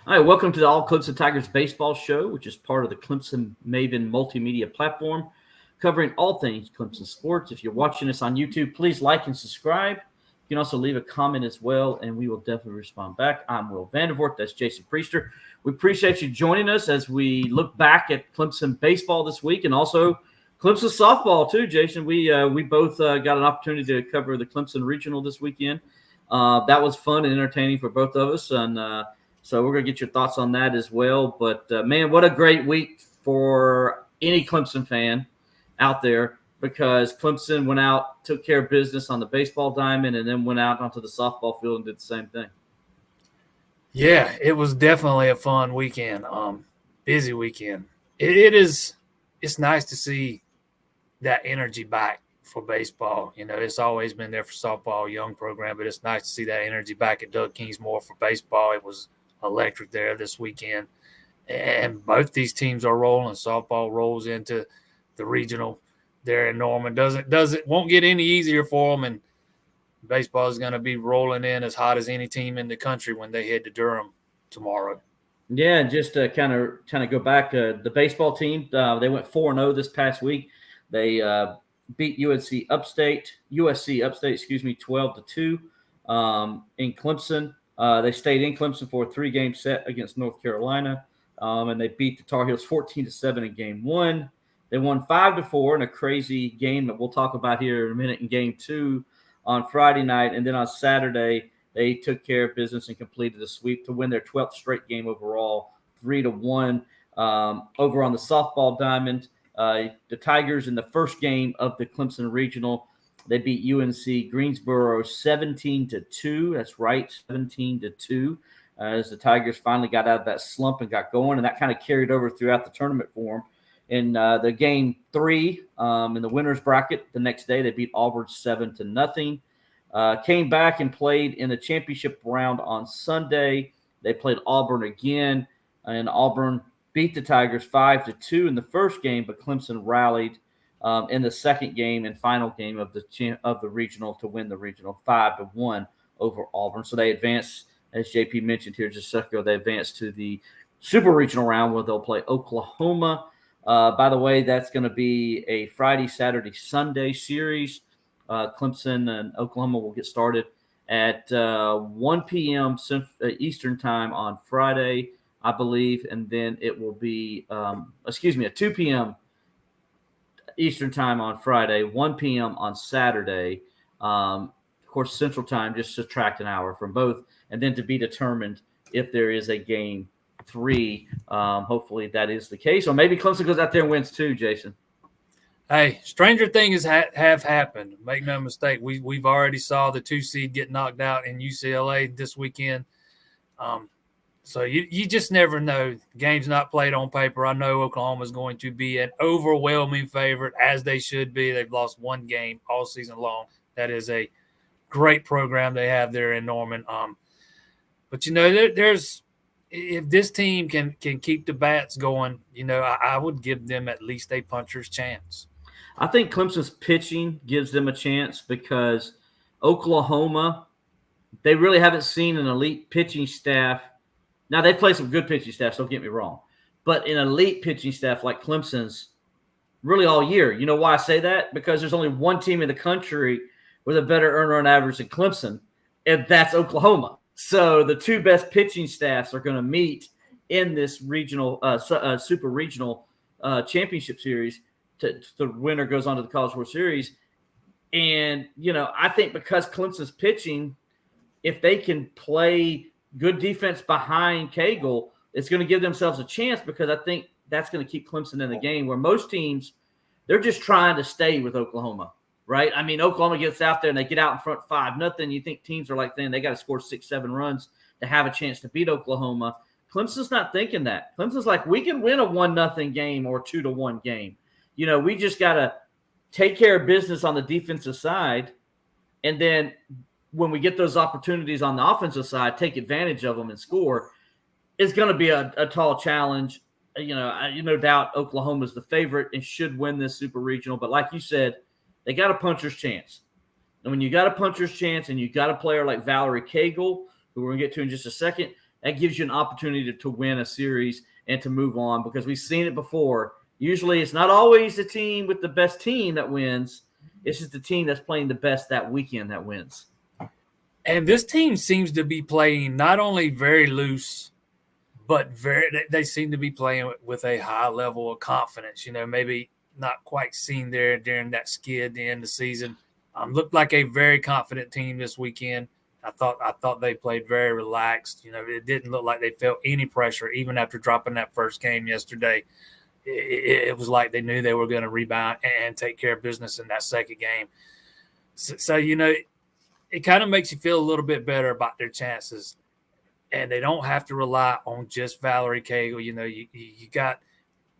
All right, welcome to the All Clemson Tigers Baseball Show, which is part of the Clemson Maven multimedia platform, covering all things Clemson sports. If you're watching us on YouTube, please like and subscribe. You can also leave a comment as well, and we will definitely respond back. I'm Will Vanervort. That's Jason Priester. We appreciate you joining us as we look back at Clemson baseball this week and also Clemson softball too, Jason. We both got an opportunity to cover the Clemson Regional this weekend. That was fun and entertaining for both of us, and so we're going to get your thoughts on that as well. But, man, what a great week for any Clemson fan out there, because Clemson went out, took care of business on the baseball diamond, and then went out onto the softball field and did the same thing. Yeah, it was definitely a fun weekend, busy weekend. It's nice to see that energy back for baseball. You know, it's always been there for softball, young program, but it's nice to see that energy back at Doug Kingsmore for baseball. It was electric there this weekend, and both these teams are rolling. Softball rolls into the regional there in Norman. Won't get any easier for them, and baseball is going to be rolling in as hot as any team in the country when they head to Durham tomorrow. Yeah, and just to kind of go back, the baseball team, they went 4-0 this past week. They beat USC Upstate, 12-2 in Clemson. They stayed in Clemson for a 3-game set against North Carolina, and they beat the Tar Heels 14-7 in Game 1. They won 5-4 in a crazy game that we'll talk about here in a minute in Game 2 on Friday night. And then on Saturday, they took care of business and completed a sweep to win their 12th straight game overall, 3-1 over on the softball diamond. The Tigers in the first game of the Clemson Regional, they beat UNC Greensboro 17-2. That's right, 17-2. As the Tigers finally got out of that slump and got going, and that kind of carried over throughout the tournament for them. In the Game 3 in the winners bracket, the next day they beat Auburn 7-0. Came back and played in the championship round on Sunday. They played Auburn again, and Auburn beat the Tigers 5-2 in the first game, but Clemson rallied in the second game and final game of the regional to win the regional 5-1 over Auburn. So they advanced, as JP mentioned here just a second ago, they advanced to the super regional round where they'll play Oklahoma. By the way, that's going to be a Friday, Saturday, Sunday series. Clemson and Oklahoma will get started at 1 p.m. Eastern time on Friday, I believe, and then it will be, at 2 p.m. Eastern time on Friday, 1 p.m. on Saturday. Of course, Central Time, just subtract an hour from both, and then to be determined if there is a Game 3. Hopefully that is the case. Or maybe Clemson goes out there and wins too, Jason. Hey, stranger things have happened. Make no mistake. We've already saw the 2 seed get knocked out in UCLA this weekend. So you just never know. The game's not played on paper. I know Oklahoma is going to be an overwhelming favorite, as they should be. They've lost one game all season long. That is a great program they have there in Norman. But, there's if this team can keep the bats going, I would give them at least a puncher's chance. I think Clemson's pitching gives them a chance because Oklahoma, they really haven't seen an elite pitching staff. Now, they play some good pitching staffs, don't get me wrong. But an elite pitching staff like Clemson's really all year. You know why I say that? Because there's only one team in the country with a better earner on average than Clemson, and that's Oklahoma. So the two best pitching staffs are going to meet in this regional, super regional championship series. The winner goes on to the College World Series. And, I think because Clemson's pitching, if they can play good defense behind Cagle, it's going to give themselves a chance, because I think that's going to keep Clemson in the game, where most teams, they're just trying to stay with Oklahoma, right? I mean, Oklahoma gets out there and they get out in front 5-0. You think teams are like, then they got to score 6-7 runs to have a chance to beat Oklahoma. Clemson's not thinking that. Clemson's like, we can win a 1-0 game or 2-1 game. We just got to take care of business on the defensive side, and then when we get those opportunities on the offensive side, take advantage of them and score. It's going to be a tall challenge. No doubt Oklahoma's the favorite and should win this super regional. But like you said, they got a puncher's chance. And when you got a puncher's chance and you got a player like Valerie Cagle, who we're going to get to in just a second, that gives you an opportunity to win a series and to move on, because we've seen it before. Usually it's not always the team with the best team that wins. It's just the team that's playing the best that weekend that wins. And this team seems to be playing not only very loose, but they seem to be playing with a high level of confidence. Maybe not quite seen there during that skid at the end of the season. Looked like a very confident team this weekend. I thought they played very relaxed. It didn't look like they felt any pressure, even after dropping that first game yesterday. It was like they knew they were going to rebound and take care of business in that second game. So it kind of makes you feel a little bit better about their chances. And they don't have to rely on just Valerie Cagle. You got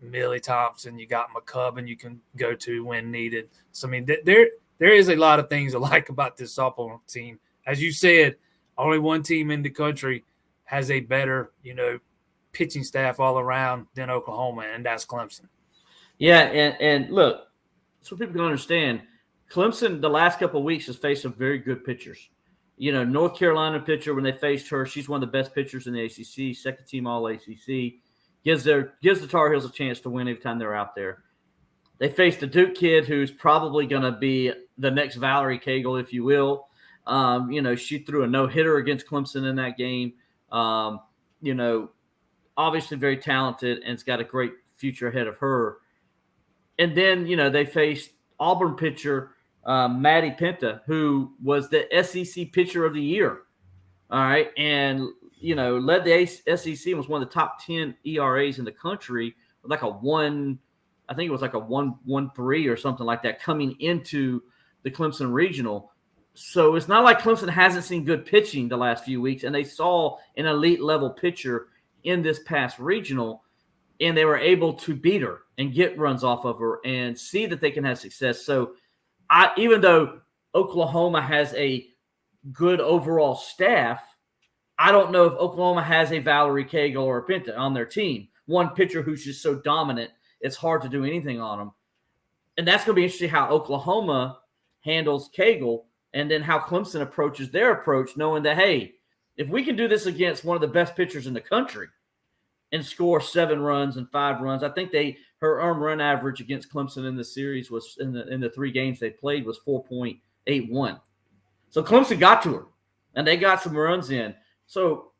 Millie Thompson, you got McCubbin you can go to when needed. So, there is a lot of things I like about this softball team. As you said, only one team in the country has a better, pitching staff all around than Oklahoma, and that's Clemson. Yeah, and look, so people can understand, Clemson the last couple of weeks has faced some very good pitchers. North Carolina pitcher, when they faced her, she's one of the best pitchers in the ACC, second team All ACC. Gives the Tar Heels a chance to win every time they're out there. They faced a Duke kid who's probably going to be the next Valerie Cagle, if you will. She threw a no-hitter against Clemson in that game. Obviously very talented and has got a great future ahead of her. And then, they faced Auburn pitcher Maddie Penta, who was the SEC pitcher of the year. All right. And, led the SEC and was one of the top 10 ERAs in the country with like a 1.13 or something like that coming into the Clemson regional. So it's not like Clemson hasn't seen good pitching the last few weeks, and they saw an elite level pitcher in this past regional, and they were able to beat her and get runs off of her and see that they can have success. So even though Oklahoma has a good overall staff, I don't know if Oklahoma has a Valerie Cagle or a Penta on their team. One pitcher who's just so dominant, it's hard to do anything on them. And that's going to be interesting how Oklahoma handles Cagle, and then how Clemson approaches their approach, knowing that, hey, if we can do this against one of the best pitchers in the country and score 7 runs and 5 runs, I think her earned run average against Clemson in the series was in the 3 games they played was 4.81. So Clemson got to her, and they got some runs in. So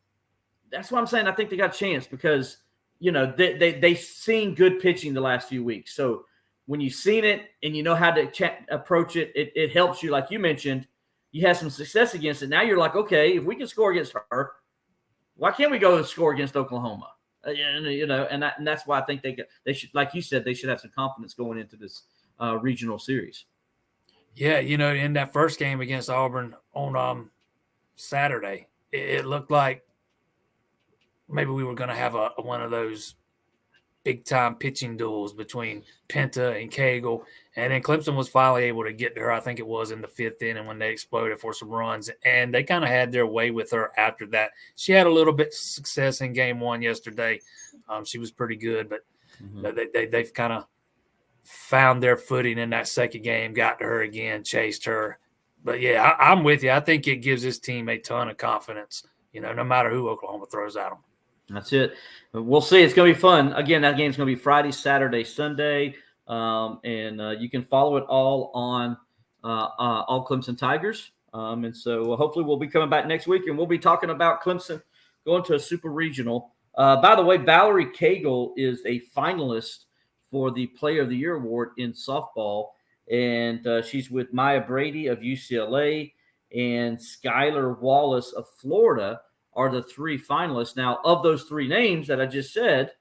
that's why I'm saying I think they got a chance, because they've seen good pitching the last few weeks. So when you've seen it and you know how to approach it, it helps you. Like you mentioned, you had some success against it. Now you're like, okay, if we can score against her, why can't we go and score against Oklahoma? And that's why I think they should, like you said, they should have some confidence going into this regional series. Yeah, in that first game against Auburn on Saturday, it looked like maybe we were going to have one of those big-time pitching duels between Penta and Cagle. And then Clemson was finally able to get to her, I think it was in the 5th inning, when they exploded for some runs. And they kind of had their way with her after that. She had a little bit of success in game 1 yesterday. She was pretty good, but they've kind of found their footing in that second game, got to her again, chased her. But, yeah, I'm with you. I think it gives this team a ton of confidence, no matter who Oklahoma throws at them. That's it. We'll see. It's going to be fun. Again, that game's going to be Friday, Saturday, Sunday. And you can follow it all on All Clemson Tigers. And so hopefully we'll be coming back next week, and we'll be talking about Clemson going to a super regional. By the way, Valerie Cagle is a finalist for the Player of the Year award in softball. And she's with Maya Brady of UCLA and Skylar Wallace of Florida are the 3 finalists. Now, of those 3 names that I just said,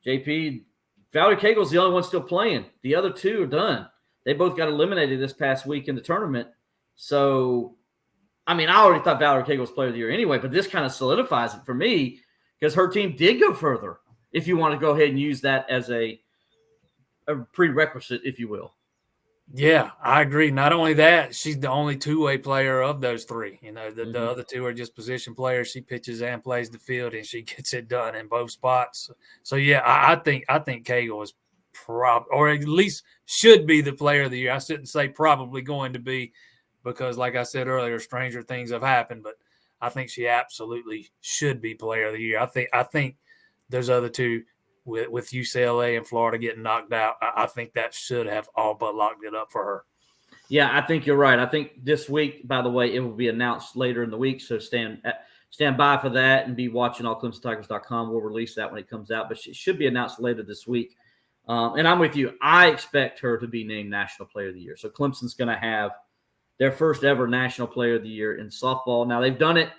JP, Valerie Cagle is the only one still playing. The other 2 are done. They both got eliminated this past week in the tournament. So, I already thought Valerie Cagle was Player of the Year anyway, but this kind of solidifies it for me, because her team did go further, if you want to go ahead and use that as a prerequisite, if you will. Yeah, I agree. Not only that, she's the only 2-way player of those 3. The other 2 are just position players. She pitches and plays the field, and she gets it done in both spots. So yeah, I think Cagle is or at least should be the Player of the Year. I shouldn't say probably going to be, because like I said earlier, stranger things have happened. But I think she absolutely should be player of the year. I think those other two with UCLA and Florida getting knocked out, I think that should have all but locked it up for her. Yeah, I think you're right. I think this week, by the way, it will be announced later in the week. So stand by for that and be watching allclemsontigers.com. We'll release that when it comes out, but it should be announced later this week. And I'm with you. I expect her to be named National Player of the Year. So Clemson's going to have their first ever National Player of the Year in softball. Now, they've done it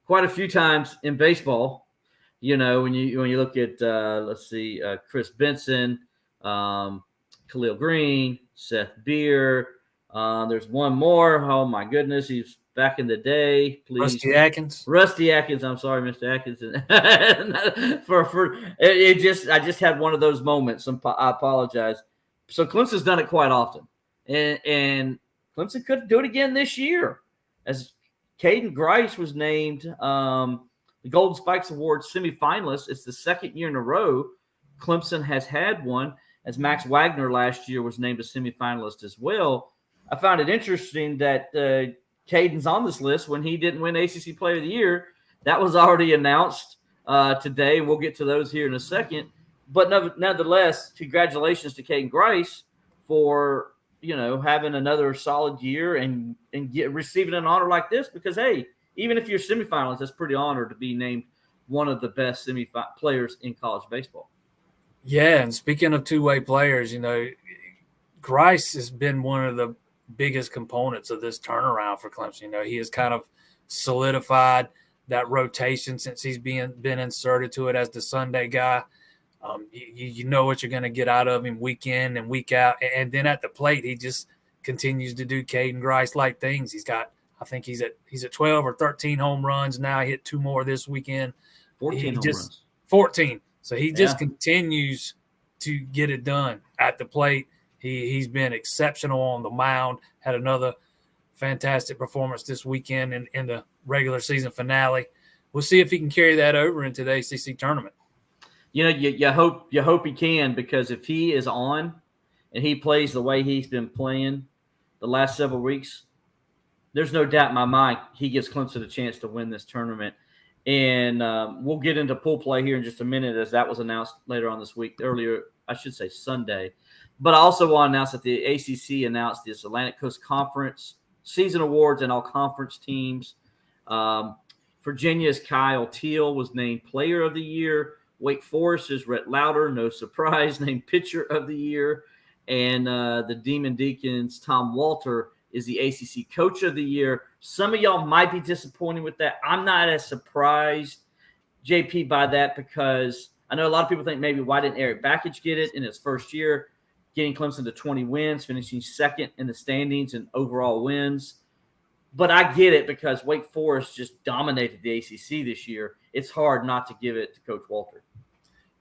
quite a few times in baseball. You know, when you look at, Chris Benson, Khalil Green, Seth Beer. There's one more. Oh, my goodness. He's back in the day. Please. Rusty Atkins. I'm sorry, Mr. Atkins. I just had one of those moments. I apologize. So Clemson's done it quite often. And Clemson could do it again this year. As Caden Grice was named the Golden Spikes Award semifinalist. It's the second year in a row Clemson has had one, as Max Wagner last year was named a semifinalist as well. I found it interesting that Caden's on this list when he didn't win ACC Player of the Year. That was already announced today. We'll get to those here in a second. But nonetheless, congratulations to Caden Grice for having another solid year and receiving an honor like this. Because hey, even if you're semifinalist, that's pretty honored to be named one of the best players in college baseball. Yeah, and speaking of two-way players, Grice has been one of the biggest components of this turnaround for Clemson. He has kind of solidified that rotation since he's been inserted to it as the Sunday guy. You know what you're going to get out of him week in and week out. And then at the plate, he just continues to do Caden Grice-like things. I think he's at 12 or 13 home runs now. He hit 2 more this weekend. 14 home runs. 14. So he just continues to get it done at the plate. He's been exceptional on the mound, had another fantastic performance this weekend in the regular season finale. We'll see if he can carry that over into the ACC tournament. You hope he can, because if he is on and he plays the way he's been playing the last several weeks, there's no doubt in my mind he gives Clemson a chance to win this tournament. And we'll get into pool play here in just a minute, as that was announced later on this week. Earlier, I should say Sunday. But I also want to announce that the ACC announced this Atlantic Coast Conference season awards and all conference teams. Virginia's Kyle Teal was named Player of the Year. Wake Forest's Rhett Lauder, no surprise, named Pitcher of the Year. And the Demon Deacons' Tom Walter is the ACC Coach of the Year. Some of y'all might be disappointed with that. I'm not as surprised, JP, by that, because I know a lot of people think maybe why didn't Eric Backich get it in his first year, getting Clemson to 20 wins, finishing second in the standings and overall wins. But I get it, because Wake Forest just dominated the ACC this year. It's hard not to give it to Coach Walter.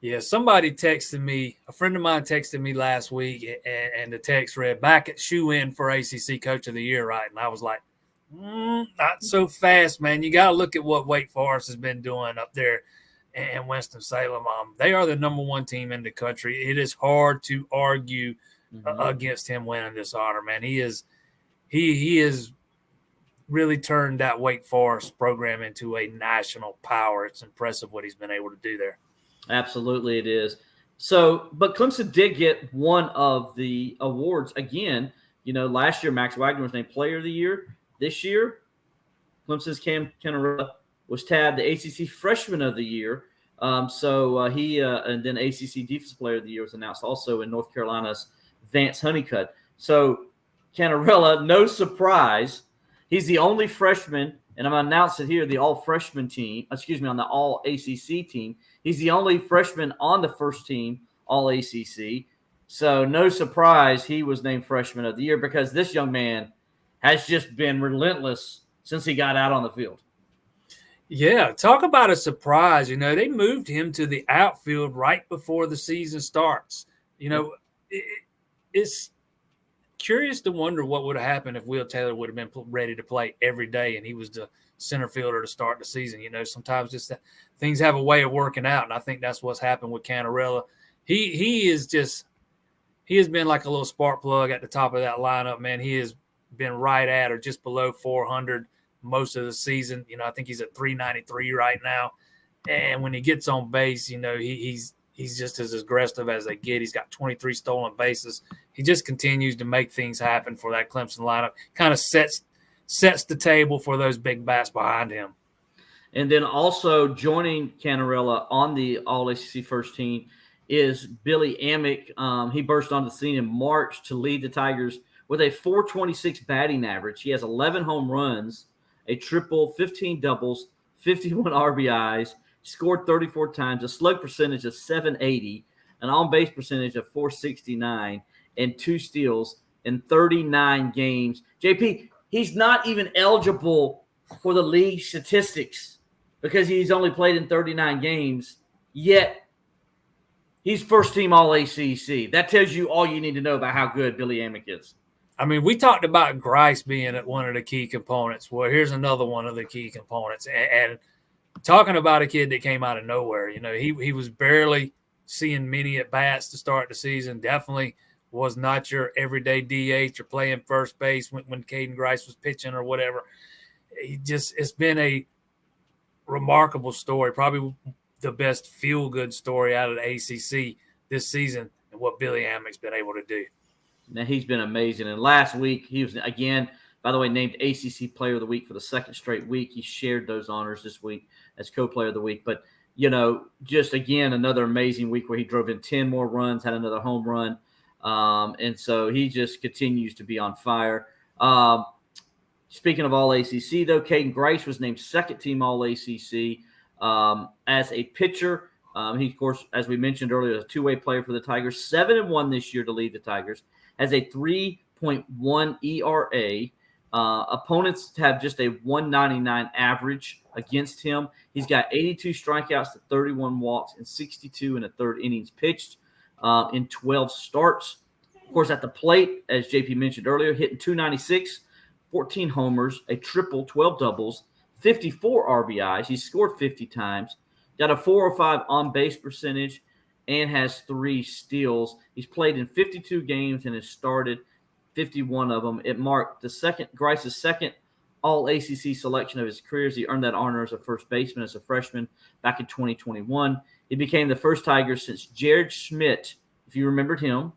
Yeah, somebody texted me, a friend of mine texted me last week, and the text read, "Back at shoe in for ACC Coach of the Year, right?" And I was like, not so fast, man. You got to look at what Wake Forest has been doing up there in Winston-Salem. They are the number 1 team in the country. It is hard to argue against him winning this honor, man. He is really turned that Wake Forest program into a national power. It's impressive what he's been able to do there. Absolutely, it is. So, but Clemson did get one of the awards again. Last year Max Wagner was named Player of the Year. This year, Clemson's Cam Kennerella was tabbed the ACC Freshman of the Year. He and then ACC Defensive Player of the Year was announced also in North Carolina's Vance Honeycutt. So Kennerella, no surprise, he's the only freshman. And I'm going to announce it here, the all-freshman team, on the all-ACC team. He's the only freshman on the first team, all-ACC. So no surprise he was named Freshman of the Year, because this young man has just been relentless since he got out on the field. Yeah, talk about a surprise. They moved him to the outfield right before the season starts. It's curious to wonder what would have happened if Will Taylor would have been ready to play every day and he was the center fielder to start the season. Sometimes just things have a way of working out, and I think that's what's happened with Canarella. He has been like a little spark plug at the top of that lineup, man. He has been right at or just below 400 most of the season. I think he's at 393 right now. And when he gets on base, he's just as aggressive as they get. He's got 23 stolen bases. He just continues to make things happen for that Clemson lineup. Kind of sets the table for those big bats behind him. And then also joining Canarella on the All-ACC first team is Billy Amick. He burst onto the scene in March to lead the Tigers with a 426 batting average. He has 11 home runs, a triple, 15 doubles, 51 RBIs, scored 34 times, a slug percentage of 780, an on-base percentage of 469, and 2 steals in 39 games. JP, he's not even eligible for the league statistics because he's only played in 39 games, yet he's first team All-ACC. That tells you all you need to know about how good Billy Amick is. I mean, we talked about Grice being one of the key components. Well, here's another one of the key components. And talking about a kid that came out of nowhere, he was barely seeing many at-bats to start the season. Definitely was not your everyday DH or playing first base when Caden Grice was pitching or whatever. It's been a remarkable story, probably the best feel-good story out of the ACC this season and what Billy Amick's been able to do. Now, he's been amazing. And last week, he was, again, by the way, named ACC Player of the Week for the second straight week. He shared those honors this week as co-player of the week. But, just, again, another amazing week where he drove in 10 more runs, had another home run. And so he just continues to be on fire. Speaking of All-ACC, though, Caden Grice was named second-team All-ACC as a pitcher. He, of course, as we mentioned earlier, is a two-way player for the Tigers. 7-1 this year to lead the Tigers. Has a 3.1 ERA. Opponents have just a 199 average against him. He's got 82 strikeouts to 31 walks and 62 in the third innings pitched in 12 starts. Of course, at the plate, as JP mentioned earlier, hitting 296, 14 homers, a triple, 12 doubles, 54 RBIs. He's scored 50 times, got a 405 on-base percentage, and has 3 steals. He's played in 52 games and has started 51 of them. It marked Grice's second All-ACC selection of his career as he earned that honor as a first baseman as a freshman back in 2021. He became the first Tiger since Jared Schmidt, if you remembered him,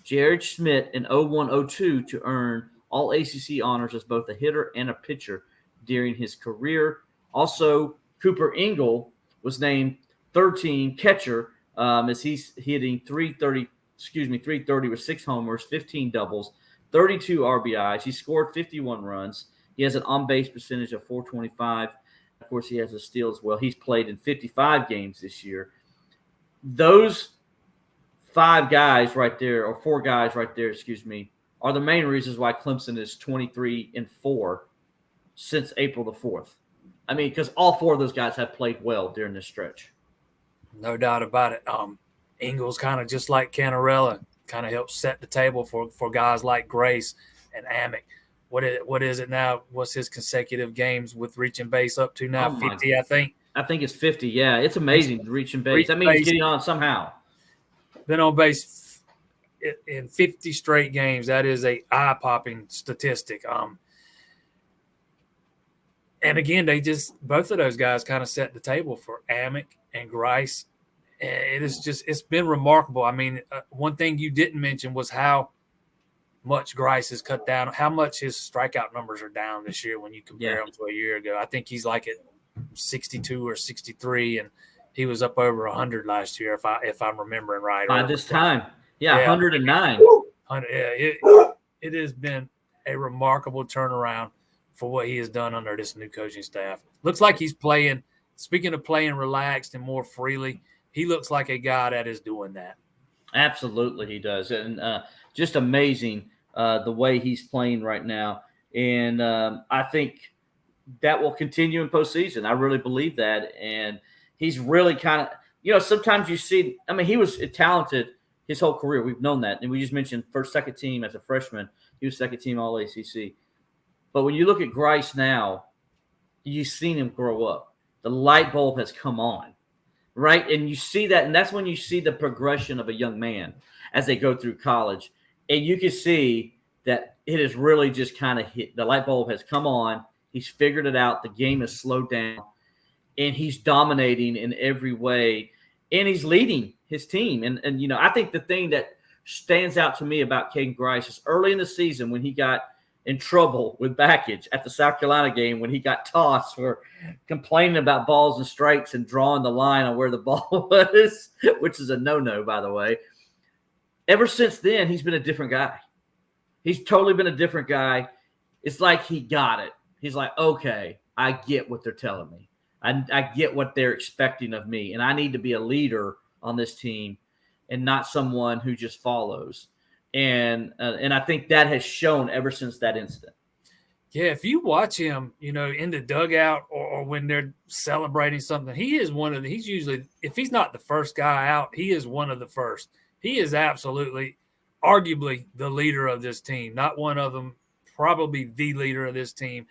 Jared Schmidt in 01-02 to earn All-ACC honors as both a hitter and a pitcher during his career. Also, Cooper Ingle was named third-team catcher as he's hitting 330 with 6 homers, 15 doubles, 32 RBIs. He scored 51 runs. He has an on-base percentage of 425. Of course, he has a steal as well. He's played in 55 games this year. Those 4 guys right there, are the main reasons why Clemson is 23-4 since April the 4th. I mean, because all 4 of those guys have played well during this stretch. No doubt about it. Ingles kind of just like Canarella, kind of helps set the table for guys like Grace and Amick. What is it now? What's his consecutive games with reaching base up to now? 50, I think. I think it's 50. Yeah, it's amazing reaching base. That means getting on somehow. Been on base in 50 straight games. That is a eye-popping statistic. And again, both of those guys kind of set the table for Amick and Grice. It's been remarkable. I mean, one thing you didn't mention was how much Grice has cut down, how much his strikeout numbers are down this year when you compare him to a year ago. I think he's like at 62 or 63, and he was up over 100 last year, if I'm remembering right. By this time, 109. It has been a remarkable turnaround for what he has done under this new coaching staff. Looks like he's playing, speaking of playing relaxed and more freely, he looks like a guy that is doing that. Absolutely, he does. And just amazing the way he's playing right now. And I think that will continue in postseason. I really believe that. And he's really kind of, sometimes you see, I mean, he was talented his whole career. We've known that. And we just mentioned second team as a freshman. He was second team All-ACC. But when you look at Grice now, you've seen him grow up. The light bulb has come on, right? And you see that, and that's when you see the progression of a young man as they go through college. And you can see that it has really just kind of hit. The light bulb has come on. He's figured it out. The game is slowed down, and he's dominating in every way, and he's leading his team. And I think the thing that stands out to me about Caden Grice is early in the season when he got in trouble with backage at the South Carolina game, when he got tossed for complaining about balls and strikes and drawing the line on where the ball was, which is a no-no, by the way. Ever since then, he's been a different guy. He's totally been a different guy. It's like he got it. He's like, okay, I get what they're telling me. I get what they're expecting of me, and I need to be a leader on this team and not someone who just follows. And I think that has shown ever since that incident. Yeah, if you watch him, in the dugout or when they're celebrating something, he's usually, if he's not the first guy out, he is one of the first. He is absolutely, arguably, the leader of this team. Not one of them, probably the leader of this team.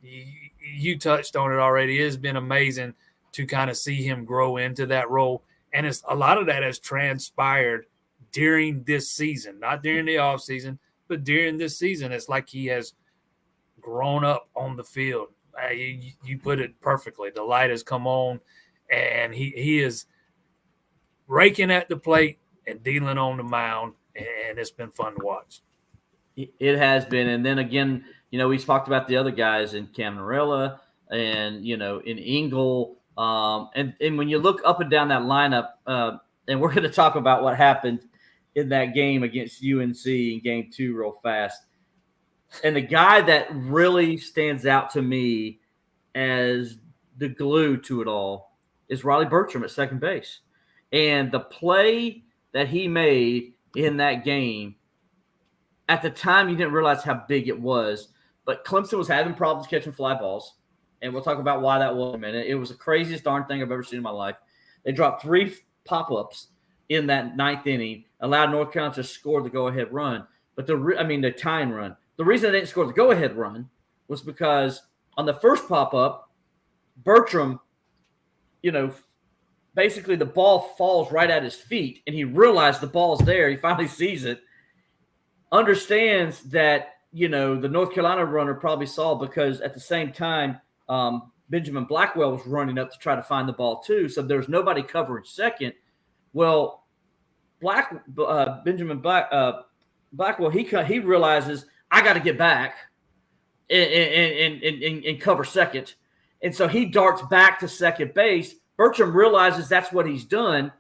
You touched on it already. It has been amazing to kind of see him grow into that role. And a lot of that has transpired during this season, not during the offseason, but during this season. It's like he has grown up on the field. You put it perfectly. The light has come on, and he is raking at the plate and dealing on the mound, and it's been fun to watch. It has been. And then again, we talked about the other guys in Camarilla and, in Engel. And when you look up and down that lineup, and we're going to talk about what happened in that game against UNC in game 2 real fast. And the guy that really stands out to me as the glue to it all is Riley Bertram at second base. And the play that he made in that game, at the time you didn't realize how big it was, but Clemson was having problems catching fly balls. And we'll talk about why that was in a minute. It was the craziest darn thing I've ever seen in my life. They dropped 3 pop-ups in that 9th inning, allowed North Carolina to score the go-ahead run. But the tying run. The reason they didn't score the go-ahead run was because on the first pop-up, Bertram, basically the ball falls right at his feet, and he realized the ball's there. He finally sees it, understands that, the North Carolina runner probably saw, because at the same time, Benjamin Blackwell was running up to try to find the ball too. So there's nobody covering second. Well, Benjamin Blackwell, he realizes I got to get back and cover second. And so he darts back to second base. Bertram realizes that's what he's done,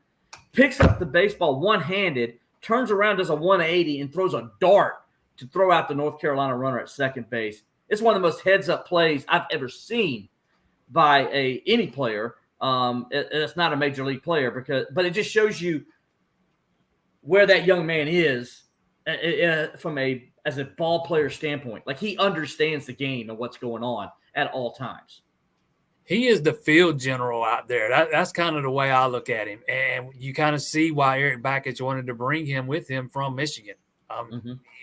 picks up the baseball one-handed, turns around, does a 180, and throws a dart to throw out the North Carolina runner at second base. It's one of the most heads-up plays I've ever seen by any player. It's not a major league player, but it just shows you where that young man is as a ball player standpoint. Like, he understands the game and what's going on at all times. He is the field general out there. That's kind of the way I look at him. And you kind of see why Eric Bakich wanted to bring him with him from Michigan.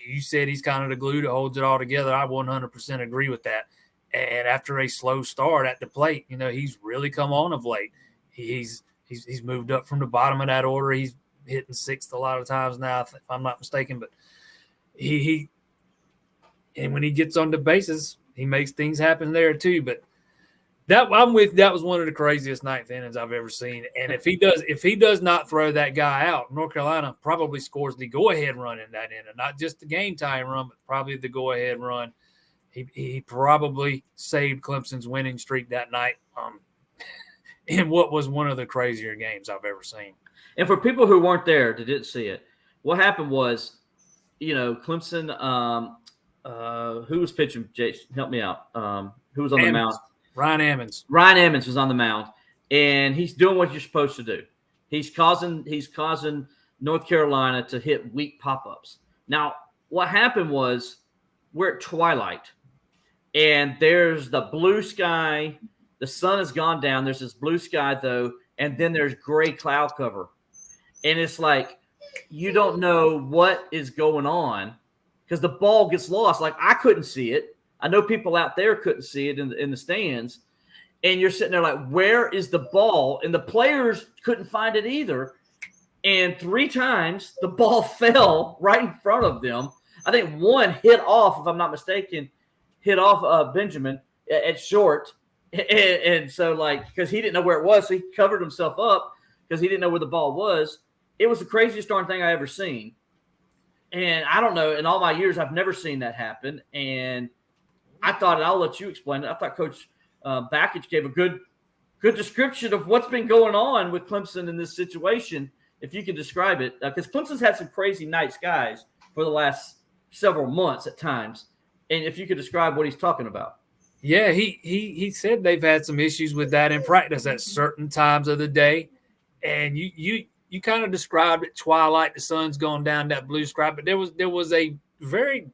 You said he's kind of the glue that holds it all together. I 100% agree with that. And after a slow start at the plate, he's really come on of late. He's moved up from the bottom of that order. He's hitting 6th a lot of times now, if I'm not mistaken. But and when he gets on the bases, he makes things happen there too. But that was one of the craziest 9th innings I've ever seen. And if he does not throw that guy out, North Carolina probably scores the go-ahead run in that inning, not just the game-tying run, but probably the go-ahead run. He probably saved Clemson's winning streak that night in what was one of the crazier games I've ever seen. And for people who weren't there, that didn't see it, what happened was, Clemson, who was pitching? Jason, help me out. Who was on the mound? Ryan Ammons. Ryan Ammons was on the mound, and he's doing what you're supposed to do. He's causing North Carolina to hit weak pop-ups. Now, what happened was, we're at twilight, and there's the blue sky. The sun has gone down. There's this blue sky, though, and then there's gray cloud cover. And it's like you don't know what is going on because the ball gets lost. Like, I couldn't see it. I know people out there couldn't see it in the stands. And you're sitting there like, where is the ball? And the players couldn't find it either. And 3 times the ball fell right in front of them. I think one hit off, if I'm not mistaken, Benjamin. at short. And so, like, because he didn't know where it was, so he covered himself up because he didn't know where the ball was. It was the craziest darn thing I ever seen. And I don't know, in all my years, I've never seen that happen. And I thought, and I'll let you explain it, I thought Coach Bakich gave a good description of what's been going on with Clemson in this situation, if you can describe it. Because Clemson's had some crazy nights, guys, for the last several months at times. And if you could describe what he's talking about. Yeah, he said they've had some issues with that in practice at certain times of the day. And you kind of described it, twilight, the sun's going down, that blue sky, but there was a very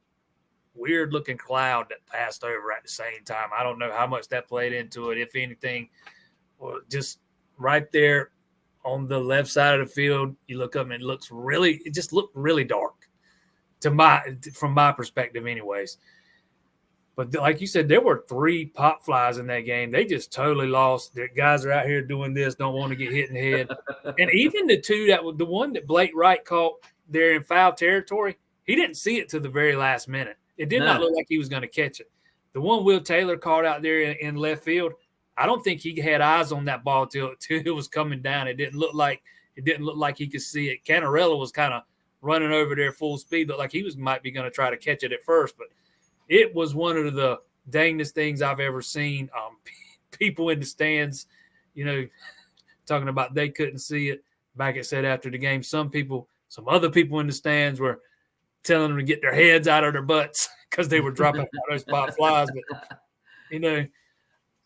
weird looking cloud that passed over at the same time. I don't know how much that played into it, if anything. Or just right there on the left side of the field, you look up and it just looked really dark from my perspective anyways. But like you said, there were 3 pop flies in that game. They just totally lost. The guys are out here doing this, don't want to get hit in the head. And even the one that Blake Wright caught there in foul territory, he didn't see it to the very last minute. It did not look like he was going to catch it. The one Will Taylor caught out there in left field, I don't think he had eyes on that ball till it was coming down. It didn't look like he could see it. Canarella was kind of running over there full speed, looked like he might be going to try to catch it at first, but it was one of the dangest things I've ever seen. People in the stands, talking about they couldn't see it. Backett said after the game, some other people in the stands were telling them to get their heads out of their butts because they were dropping out those pop flies. But,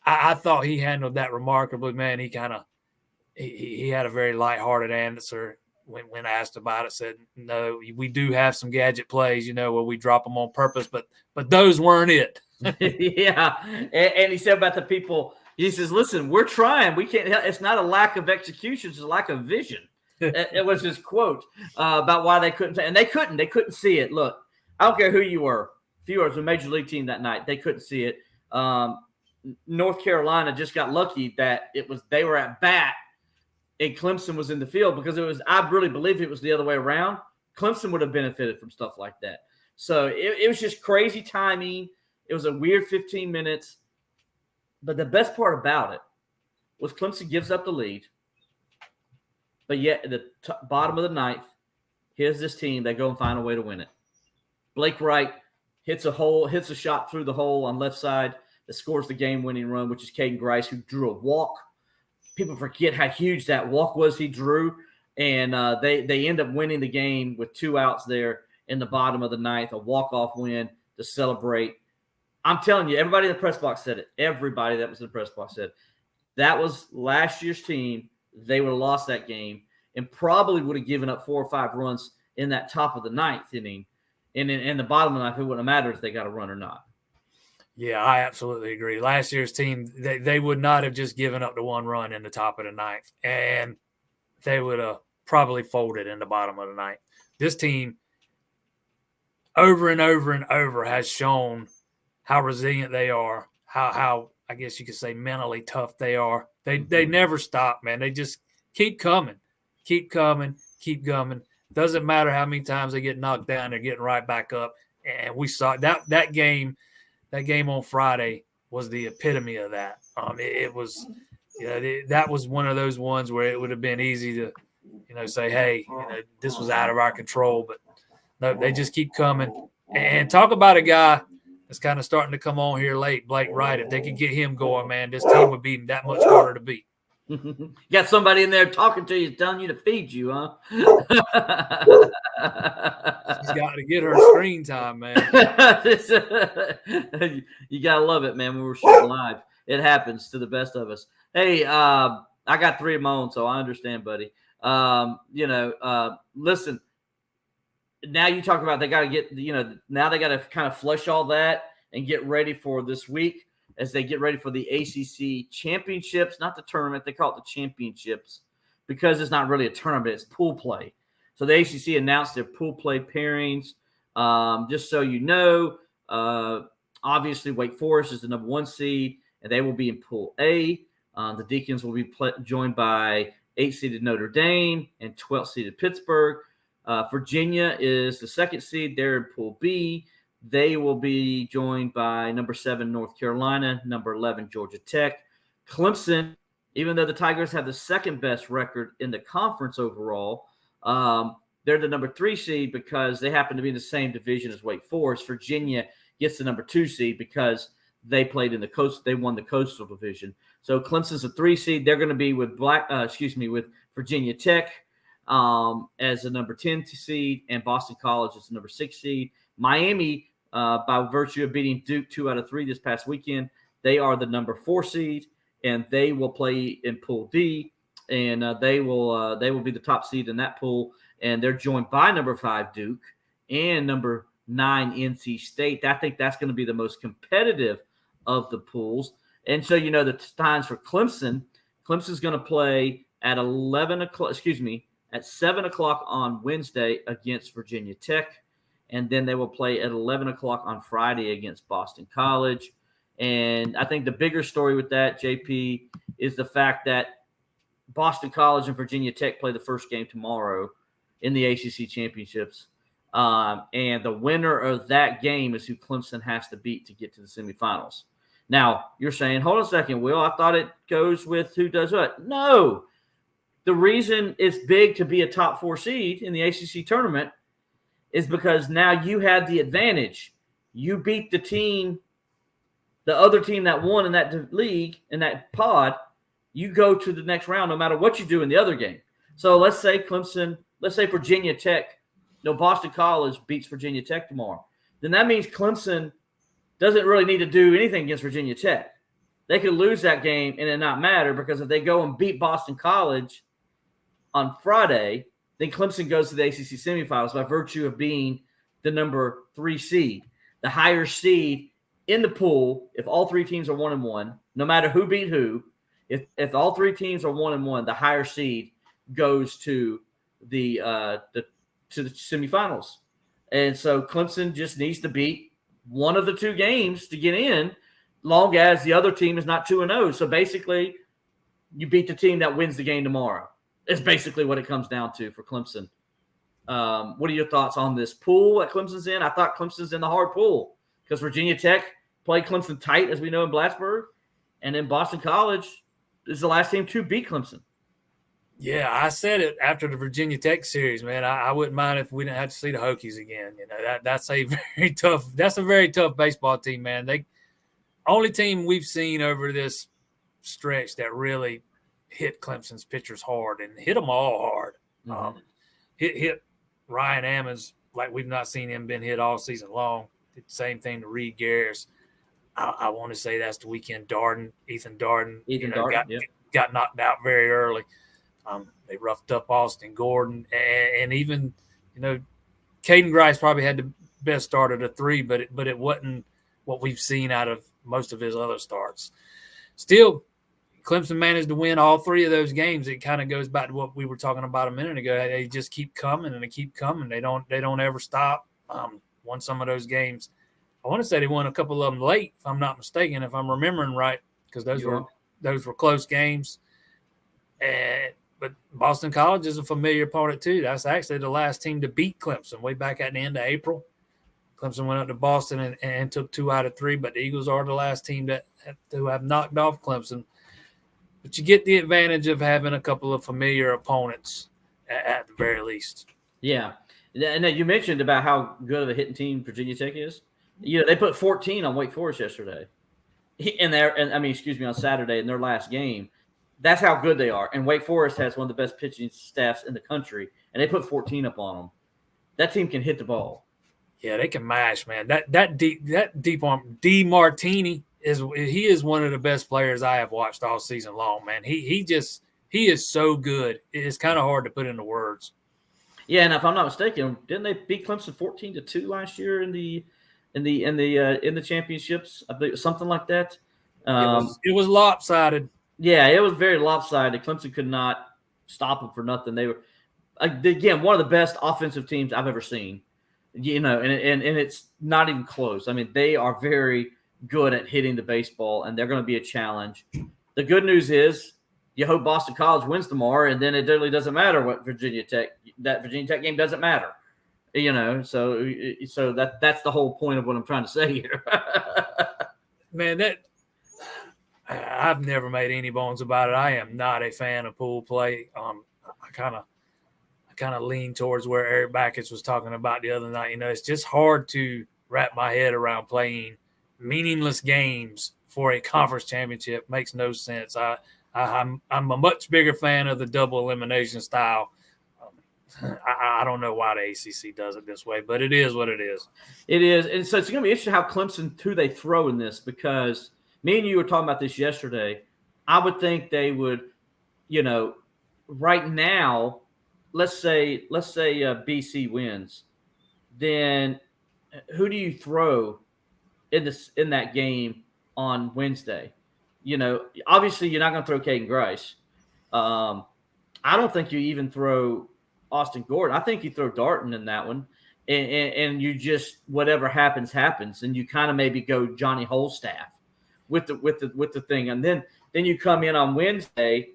I thought he handled that remarkably, man. He kind of he had a very lighthearted answer when asked about it, said, no, we do have some gadget plays, where we drop them on purpose, but those weren't it. Yeah. And he said about the people, he says, listen, we're trying. We can't help. It's not a lack of execution. It's a lack of vision. It was his quote about why they couldn't. And they couldn't see it. Look, I don't care who you were. If you were a major league team that night, they couldn't see it. North Carolina just got lucky that they were at bat and Clemson was in the field, because I really believe it was the other way around. Clemson would have benefited from stuff like that. So it was just crazy timing. It was a weird 15 minutes. But the best part about it was Clemson gives up the lead. But yet at the bottom of the ninth, here's this team. They go and find a way to win it. Blake Wright hits a shot through the hole on left side that scores the game-winning run, which is Caden Grice, who drew a walk. People forget how huge that walk was he drew. And they end up winning the game with 2 outs there in the bottom of the ninth, a walk-off win to celebrate. I'm telling you, everybody in the press box said it. Everybody that was in the press box said it. That was last year's team. They would have lost that game and probably would have given up 4 or 5 runs in that top of the ninth inning. And in the bottom of the ninth, it wouldn't have mattered if they got a run or not. Yeah, I absolutely agree. Last year's team, they would not have just given up the 1 run in the top of the ninth, and they would have probably folded in the bottom of the ninth. This team, over and over and over, has shown how resilient they are, how I guess you could say mentally tough they are. They never stop, man. They just keep coming. Doesn't matter how many times they get knocked down, they're getting right back up. And we saw that game. That game on Friday was the epitome of that. It was, that was one of those ones where it would have been easy to, say, hey, this was out of our control. But no, they just keep coming. And talk about a guy that's kind of starting to come on here late, Blake Wright. If they could get him going, man, this team would be that much harder to beat. You got somebody in there talking to you, telling you to feed you, huh? She's got to get her screen time, man. You got to love it, man, when we're shooting live. It happens to the best of us. Hey, I got 3 of my own, so I understand, buddy. Listen, now you talk about they got to get, now they got to kind of flush all that and get ready for this week as they get ready for the ACC championships, not the tournament. They call it the championships because it's not really a tournament. It's pool play. So the ACC announced their pool play pairings. Just so you know, obviously Wake Forest is the number 1 seed, and they will be in Pool A. The Deacons will be joined by 8-seeded Notre Dame and 12-seeded Pittsburgh. Virginia is the 2nd seed. They're in Pool B. They will be joined by number 7 North Carolina, number 11 Georgia Tech. Clemson, even though the Tigers have the second best record in the conference overall, they're the number 3 seed because they happen to be in the same division as Wake Forest. Virginia gets the number 2 seed because they played in the coast. They won the Coastal Division. So Clemson's a 3 seed. They're going to be with with Virginia Tech as the number 10 seed, and Boston College is the number 6 seed. Miami, by virtue of beating Duke 2 out of 3 this past weekend, they are the number 4 seed, and they will play in Pool D, and they will be the top seed in that pool, and they're joined by number 5 Duke and number 9 NC State. I think that's going to be the most competitive of the pools. And so, the times for Clemson. Clemson's going to play at 7 o'clock on Wednesday against Virginia Tech. And then they will play at 11 o'clock on Friday against Boston College. And I think the bigger story with that, JP, is the fact that Boston College and Virginia Tech play the first game tomorrow in the ACC championships. And the winner of that game is who Clemson has to beat to get to the semifinals. Now, you're saying, hold on a second, Will. I thought it goes with who does what. No. The reason it's big to be a top 4 seed in the ACC tournament is because now you had the advantage. You beat the other team that won in that league, in that pod. You go to the next round no matter what you do in the other game. So let's say Virginia Tech, Boston College beats Virginia Tech tomorrow. Then that means Clemson doesn't really need to do anything against Virginia Tech. They could lose that game and it not matter, because if they go and beat Boston College on Friday, then Clemson goes to the ACC semifinals by virtue of being the number 3 seed. The higher seed in the pool, if all 3 teams are 1-1, no matter who beat who, if all 3 teams are 1-1, the higher seed goes to the semifinals. And so Clemson just needs to beat one of the 2 games to get in, long as the other team is not 2-0. So basically, you beat the team that wins the game tomorrow. It's basically what it comes down to for Clemson. What are your thoughts on this pool that Clemson's in? I thought Clemson's in the hard pool because Virginia Tech played Clemson tight, as we know, in Blacksburg. And then Boston College is the last team to beat Clemson. Yeah, I said it after the Virginia Tech series, man. I wouldn't mind if we didn't have to see the Hokies again. That's a very tough baseball team, man. They only team we've seen over this stretch that really hit Clemson's pitchers hard and hit them all hard. Mm-hmm. Hit Ryan Ammons like we've not seen him been hit all season long. Did the same thing to Reed Garris. I want to say that's the weekend. Ethan Darden, got knocked out very early. They roughed up Austin Gordon, and even Caden Grice probably had the best start of the 3, but it wasn't what we've seen out of most of his other starts. Still, Clemson managed to win all 3 of those games. It kind of goes back to what we were talking about a minute ago. They just keep coming and they keep coming. They don't ever stop. Won some of those games. I want to say they won a couple of them late, if I'm not mistaken, if I'm remembering right, because those were close games. But Boston College is a familiar opponent too. That's actually the last team to beat Clemson way back at the end of April. Clemson went up to Boston and took 2 out of 3, but the Eagles are the last team to have knocked off Clemson. But you get the advantage of having a couple of familiar opponents at the very least. Yeah. And you mentioned about how good of a hitting team Virginia Tech is. They put 14 on Wake Forest yesterday. On Saturday in their last game. That's how good they are. And Wake Forest has one of the best pitching staffs in the country, and they put 14 up on them. That team can hit the ball. Yeah, they can mash, man. That deep arm DeMartini is one of the best players I have watched all season long, man. He is so good. It's kind of hard to put into words. Yeah, and if I'm not mistaken, didn't they beat Clemson 14-2 last year in the championships? I think something like that. It was lopsided. Yeah, it was very lopsided. Clemson could not stop them for nothing. They were, again, one of the best offensive teams I've ever seen. And it's not even close. I mean, they are very good at hitting the baseball, and they're going to be a challenge. The good news is you hope Boston College wins tomorrow, and then it really doesn't matter what Virginia Tech – that Virginia Tech game doesn't matter. So that's the whole point of what I'm trying to say here. Man, I've never made any bones about it. I am not a fan of pool play. I kind of lean towards where Eric Backus was talking about the other night. It's just hard to wrap my head around playing meaningless games for a conference championship. Makes no sense. I'm a much bigger fan of the double elimination style. I don't know why the ACC does it this way, but it is what it is. It is. And so it's going to be interesting how Clemson, who they throw in this, because me and you were talking about this yesterday. I would think they would, right now, let's say BC wins, then who do you throw in that game on Wednesday? Obviously you're not going to throw Caden Grice. I don't think you even throw Austin Gordon. I think you throw Darton in that one, and you just whatever happens, and you kind of maybe go Johnny Holstaff with the thing, and then you come in on Wednesday.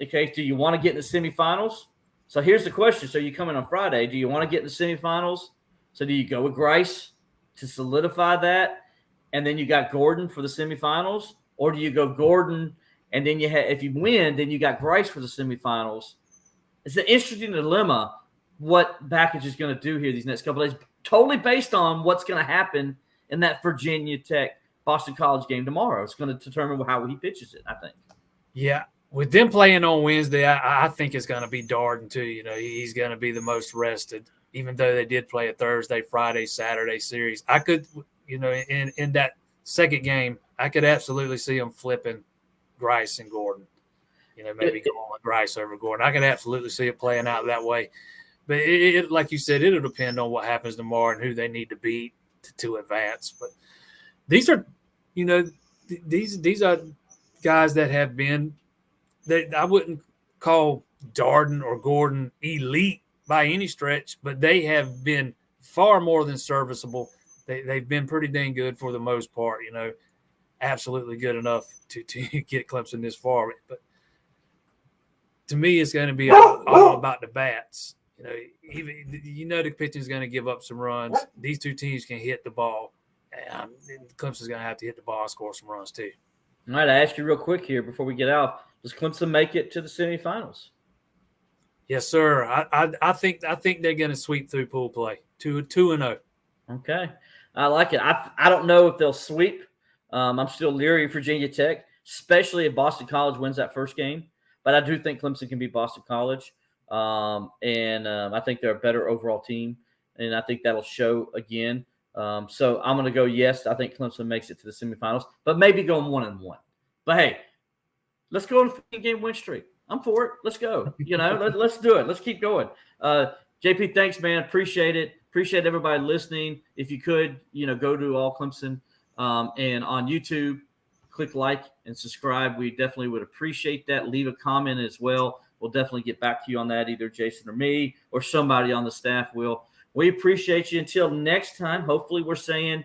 Okay, do you want to get in the semifinals? So here's the question: so you come in on Friday. Do you want to get in the semifinals? So do you go with Grice to solidify that, and then you got Gordon for the semifinals, or do you go Gordon and then if you win, then you got Grice for the semifinals? It's an interesting dilemma what Backus is going to do here these next couple of days, totally based on what's going to happen in that Virginia Tech Boston College game tomorrow. It's going to determine how he pitches it, I think. Yeah. With them playing on Wednesday, I think it's going to be Darden too. He's going to be the most rested, even though they did play a Thursday, Friday, Saturday series. I could, in that second game, I could absolutely see them flipping Grice and Gordon. Maybe going with Grice over Gordon. I could absolutely see it playing out that way. But it like you said, it'll depend on what happens tomorrow and who they need to beat to advance. But these are, these are guys that have been that I wouldn't call Darden or Gordon elite by any stretch, but they have been far more than serviceable. They've been pretty dang good for the most part, absolutely good enough to get Clemson this far. But to me, it's going to be all about the bats. Even the pitching is going to give up some runs. These two teams can hit the ball. Clemson's going to have to hit the ball and score some runs too. All right, I ask you real quick here before we get out. Does Clemson make it to the semifinals? Yes, sir. I think they're going to sweep through pool play 2-0. Okay, I like it. I don't know if they'll sweep. I'm still leery of Virginia Tech, especially if Boston College wins that first game. But I do think Clemson can beat Boston College, and I think they're a better overall team, and I think that'll show again. So I'm going to go yes. I think Clemson makes it to the semifinals, but maybe going 1-1. But hey, let's go on a 15-game win streak. I'm for it. Let's go. Let's do it. Let's keep going. JP, thanks, man. Appreciate it. Appreciate everybody listening. If you could, go to All Clemson and on YouTube, click like and subscribe. We definitely would appreciate that. Leave a comment as well. We'll definitely get back to you on that, either Jason or me or somebody on the staff will. We appreciate you. Until next time, hopefully we're saying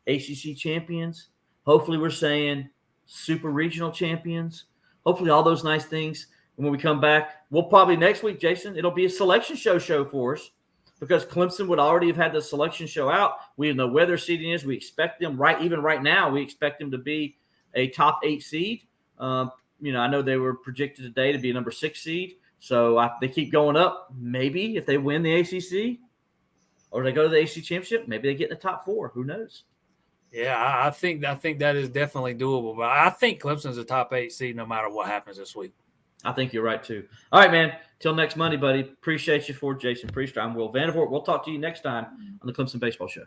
ACC champions. Hopefully we're saying super regional champions. Hopefully all those nice things. And when we come back, we'll probably next week, Jason, it'll be a selection show for us because Clemson would already have had the selection show out. We know where their seeding is. We expect them even right now, we expect them to be a top 8 seed. I know they were projected today to be a number 6 seed. So they keep going up. Maybe if they win the ACC or they go to the ACC championship, maybe they get in the top 4. Who knows? Yeah, I think that is definitely doable. But I think Clemson's a top 8 seed no matter what happens this week. I think you're right, too. All right, man. Till next Monday, buddy. Appreciate you for Jason Priester. I'm Will Vanervort. We'll talk to you next time on the Clemson Baseball Show.